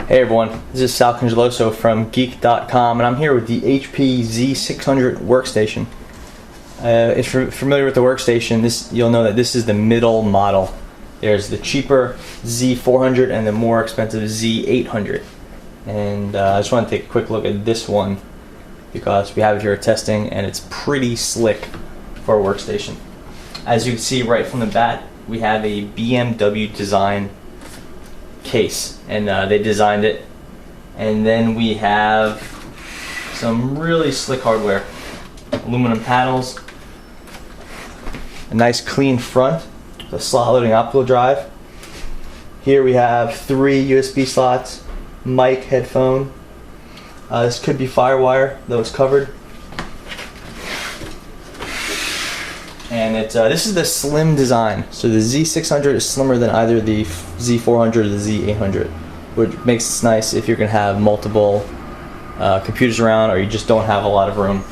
Hey everyone, this is Sal Congeloso from Geek.com, and I'm here with the HP Z600 workstation. If you're familiar with the workstation, you'll know that this is the middle model. There's the cheaper Z400 and the more expensive Z800. And I just want to take a quick look at this one because we have it here testing, and it's pretty slick for a workstation. As you can see right from the bat, we have a BMW design case, and they designed it. And then we have some really slick hardware, aluminum panels, a nice clean front, a slot loading optical drive. Here we have 3 USB slots, mic, headphone. This could be FireWire, though it's covered. And this is the slim design. So the Z600 is slimmer than either the Z400 or the Z800, which makes it nice if you're going to have multiple computers around or you just don't have a lot of room.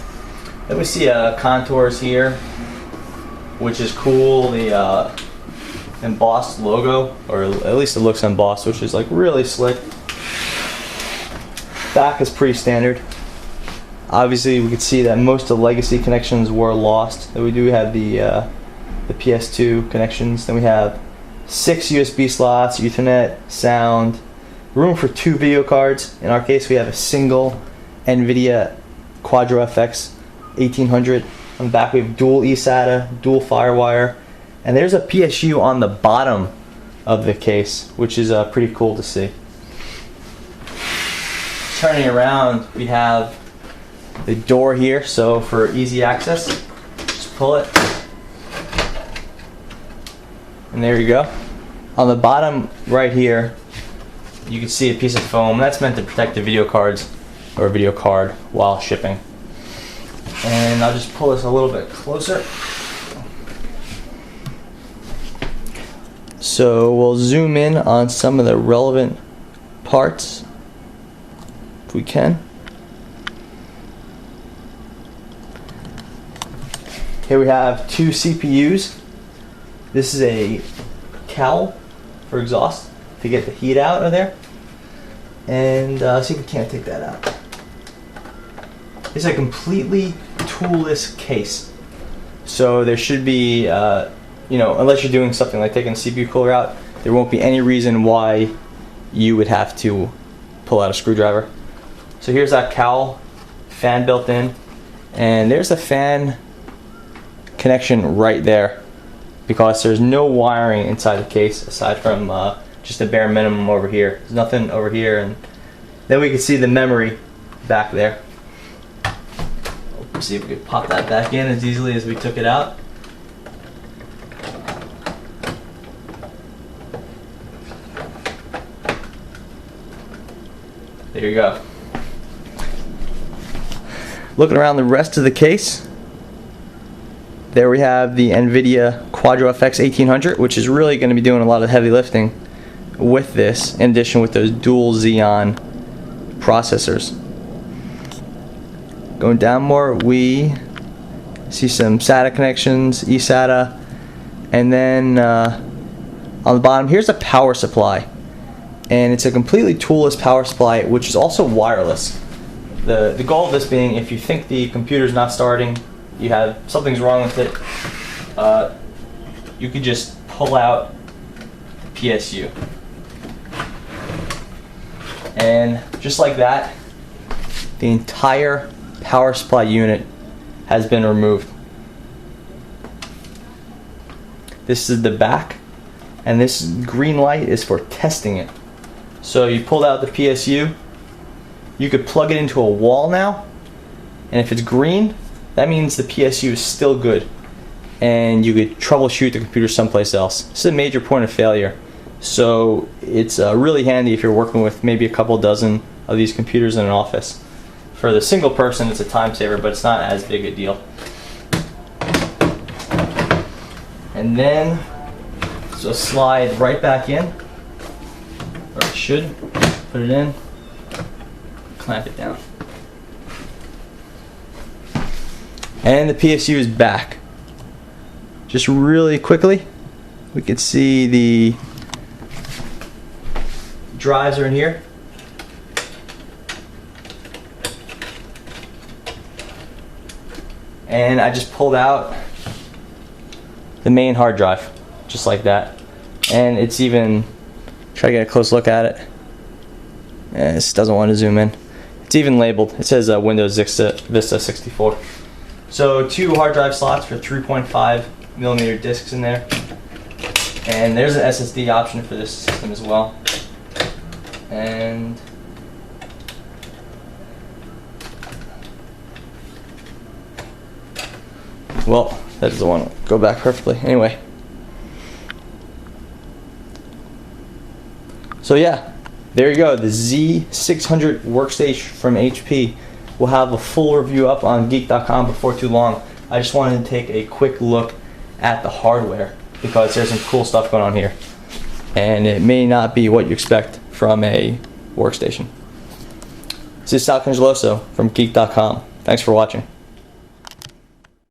Then we see contours here, which is cool. The embossed logo, or at least it looks embossed, which is like really slick. Back is pretty standard. Obviously, we can see that most of the legacy connections were lost. Then we do have the PS2 connections. Then we have 6 USB slots, Ethernet, sound, room for 2 video cards. In our case, we have a single NVIDIA Quadro FX 1800. On the back, we have dual eSATA, dual FireWire, and there's a PSU on the bottom of the case, which is pretty cool to see. Turning around, we have the door here, so for easy access, just pull it, and there you go. On the bottom right here, you can see a piece of foam. That's meant to protect the video cards or video card while shipping. And I'll just pull this a little bit closer. So we'll zoom in on some of the relevant parts if we can. Here we have 2 CPUs. This is a cowl for exhaust to get the heat out of there. And see if we can't take that out. It's a completely toolless case. So there should be, unless you're doing something like taking a CPU cooler out, there won't be any reason why you would have to pull out a screwdriver. So here's that cowl, fan built in, and there's a fan connection right there because there's no wiring inside the case aside from just the bare minimum over here. There's nothing over here, and then we can see the memory back there. Let's see if we can pop that back in as easily as we took it out. There you go. Looking around the rest of the case, there we have the NVIDIA Quadro FX 1800, which is really going to be doing a lot of heavy lifting with this, in addition with those dual Xeon processors. Going down more, we see some SATA connections, eSATA, and then on the bottom, here's a power supply. And it's a completely toolless power supply, which is also wireless. The goal of this being, if you think the computer's not starting, you have something's wrong with it, you could just pull out PSU. And just like that, the entire power supply unit has been removed. This is the back, and this green light is for testing it. So you pulled out the PSU, you could plug it into a wall now, and if it's green, that means the PSU is still good, and you could troubleshoot the computer someplace else. This is a major point of failure, so it's really handy if you're working with maybe a couple dozen of these computers in an office. For the single person, it's a time saver, but it's not as big a deal. And then, so slide right back in, or it should, put it in, clamp it down. And the PSU is back. Just really quickly, we can see the drives are in here. and I just pulled out the main hard drive, just like that. And it's even, try to get a close look at it. This doesn't want to zoom in. It's even labeled. It says Windows Vista 64. So 2 hard drive slots for 3.5 millimeter discs in there. And there's an SSD option for this system as well. And well, that doesn't want to go back perfectly. Anyway. So yeah, there you go. The Z600 workstation from HP. We'll have a full review up on Geek.com before too long. I just wanted to take a quick look at the hardware because there's some cool stuff going on here. And it may not be what you expect from a workstation. This is Sal Congeloso from Geek.com. Thanks for watching.